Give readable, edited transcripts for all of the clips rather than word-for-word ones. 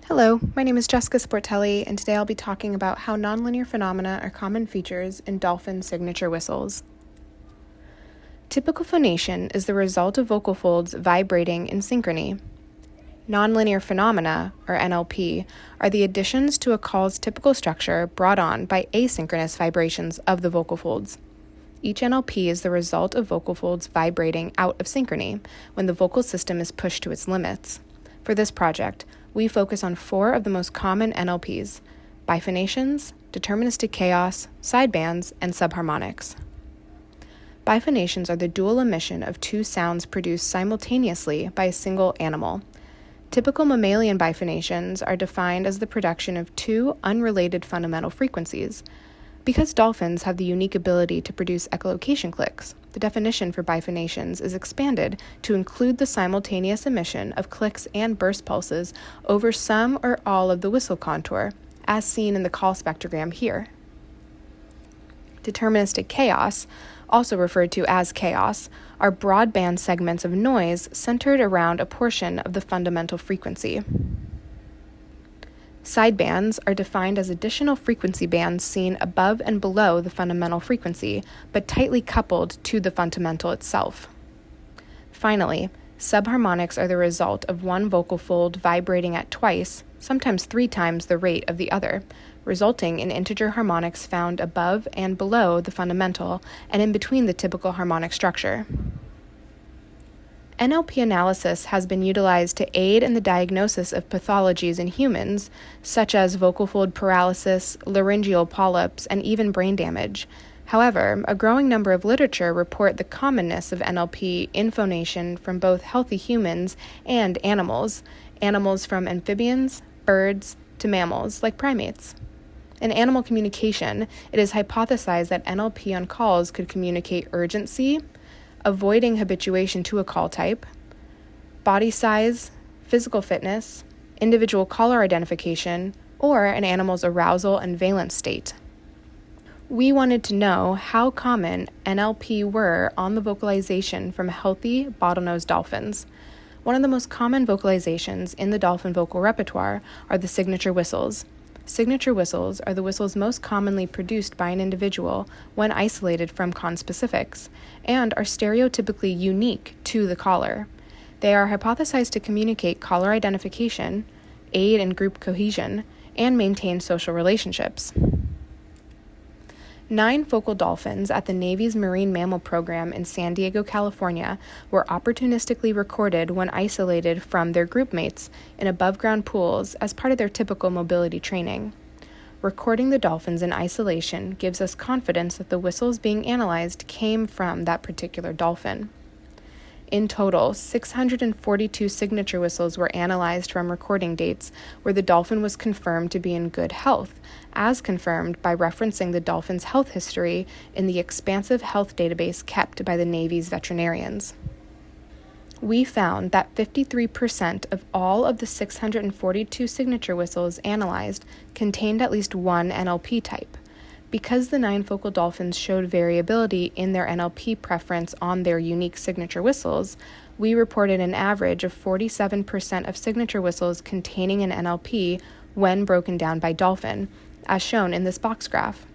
Hello, my name is Jessica Sportelli, and today I'll be talking about how nonlinear phenomena are common features in dolphin signature whistles. Typical phonation is the result of vocal folds vibrating in synchrony. Nonlinear phenomena, or NLP, are the additions to a call's typical structure brought on by asynchronous vibrations of the vocal folds. Each NLP is the result of vocal folds vibrating out of synchrony when the vocal system is pushed to its limits. For this project, we focus on 4 of the most common NLPs: biphonations, deterministic chaos, sidebands, and subharmonics. Biphonations are the dual emission of 2 sounds produced simultaneously by a single animal. Typical mammalian biphonations are defined as the production of 2 unrelated fundamental frequencies. Because dolphins have the unique ability to produce echolocation clicks, the definition for biphonations is expanded to include the simultaneous emission of clicks and burst pulses over some or all of the whistle contour, as seen in the call spectrogram here. Deterministic chaos, also referred to as chaos, are broadband segments of noise centered around a portion of the fundamental frequency. Sidebands are defined as additional frequency bands seen above and below the fundamental frequency, but tightly coupled to the fundamental itself. Finally, subharmonics are the result of one vocal fold vibrating at twice, sometimes 3 times the rate of the other, resulting in integer harmonics found above and below the fundamental and in between the typical harmonic structure. NLP analysis has been utilized to aid in the diagnosis of pathologies in humans, such as vocal fold paralysis, laryngeal polyps, and even brain damage. However, a growing number of literature report the commonness of NLP in phonation from both healthy humans and animals from amphibians, birds, to mammals, like primates. In animal communication, it is hypothesized that NLP on calls could communicate urgency, avoiding habituation to a call type, body size, physical fitness, individual caller identification, or an animal's arousal and valence state. We wanted to know how common NLP were on the vocalization from healthy bottlenose dolphins. One of the most common vocalizations in the dolphin vocal repertoire are the signature whistles. Signature whistles are the whistles most commonly produced by an individual when isolated from conspecifics, and are stereotypically unique to the caller. They are hypothesized to communicate caller identification, aid in group cohesion, and maintain social relationships. 9 focal dolphins at the Navy's Marine Mammal Program in San Diego, California, were opportunistically recorded when isolated from their groupmates in above-ground pools as part of their typical mobility training. Recording the dolphins in isolation gives us confidence that the whistles being analyzed came from that particular dolphin. In total, 642 signature whistles were analyzed from recording dates where the dolphin was confirmed to be in good health, as confirmed by referencing the dolphin's health history in the expansive health database kept by the Navy's veterinarians. We found that 53% of all of the 642 signature whistles analyzed contained at least one NLP type. Because the 9 focal dolphins showed variability in their NLP preference on their unique signature whistles, we reported an average of 47% of signature whistles containing an NLP when broken down by dolphin, as shown in this box graph.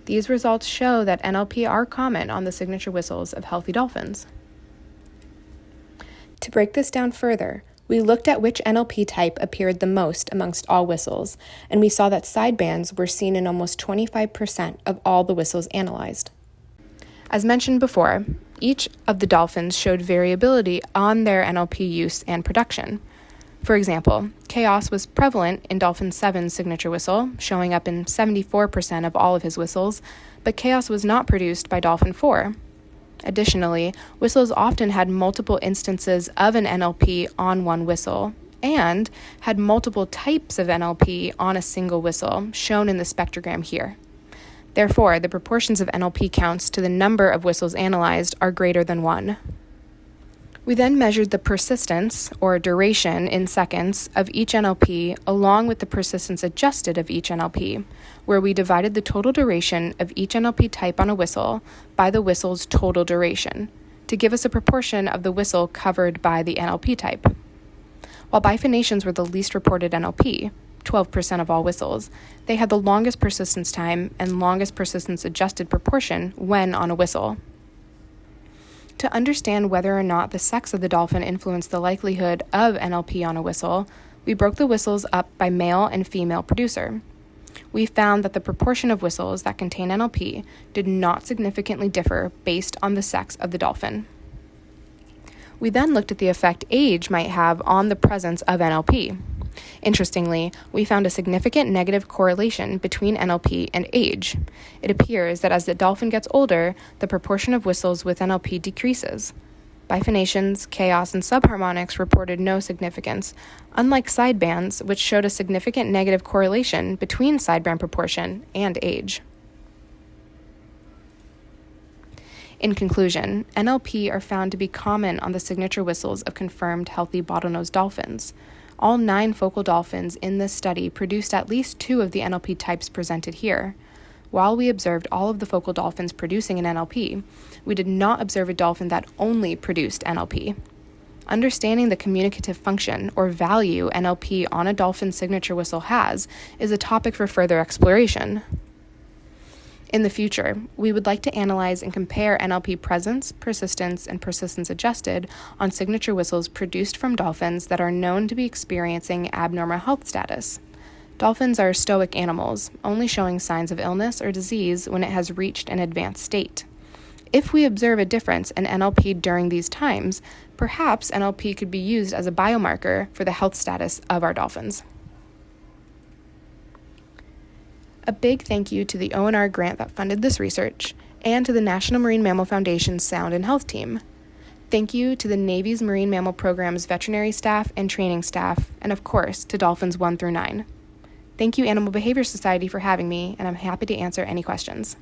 These results show that NLP are common on the signature whistles of healthy dolphins. To break this down further, we looked at which NLP type appeared the most amongst all whistles, and we saw that sidebands were seen in almost 25% of all the whistles analyzed. As mentioned before, each of the dolphins showed variability on their NLP use and production. For example, chaos was prevalent in Dolphin 7's signature whistle, showing up in 74% of all of his whistles, but chaos was not produced by Dolphin 4. Additionally, whistles often had multiple instances of an NLP on one whistle, and had multiple types of NLP on a single whistle, shown in the spectrogram here. Therefore, the proportions of NLP counts to the number of whistles analyzed are greater than 1. We then measured the persistence, or duration in seconds, of each NLP along with the persistence adjusted of each NLP, where we divided the total duration of each NLP type on a whistle by the whistle's total duration, to give us a proportion of the whistle covered by the NLP type. While biphonations were the least reported NLP, 12% of all whistles, they had the longest persistence time and longest persistence adjusted proportion when on a whistle. To understand whether or not the sex of the dolphin influenced the likelihood of NLP on a whistle, we broke the whistles up by male and female producer. We found that the proportion of whistles that contain NLP did not significantly differ based on the sex of the dolphin. We then looked at the effect age might have on the presence of NLP. Interestingly, we found a significant negative correlation between NLP and age. It appears that as the dolphin gets older, the proportion of whistles with NLP decreases. Biphonations, chaos, and subharmonics reported no significance, unlike sidebands, which showed a significant negative correlation between sideband proportion and age. In conclusion, NLP are found to be common on the signature whistles of confirmed healthy bottlenose dolphins. All 9 focal dolphins in this study produced at least 2 of the NLP types presented here. While we observed all of the focal dolphins producing an NLP, we did not observe a dolphin that only produced NLP. Understanding the communicative function or value NLP on a dolphin signature whistle has is a topic for further exploration. In the future, we would like to analyze and compare NLP presence, persistence, and persistence adjusted on signature whistles produced from dolphins that are known to be experiencing abnormal health status. Dolphins are stoic animals, only showing signs of illness or disease when it has reached an advanced state. If we observe a difference in NLP during these times, perhaps NLP could be used as a biomarker for the health status of our dolphins. A big thank you to the O&R grant that funded this research, and to the National Marine Mammal Foundation's Sound and Health team. Thank you to the Navy's Marine Mammal Program's veterinary staff and training staff, and of course, to Dolphins 1 through 9. Thank you, Animal Behavior Society, for having me, and I'm happy to answer any questions.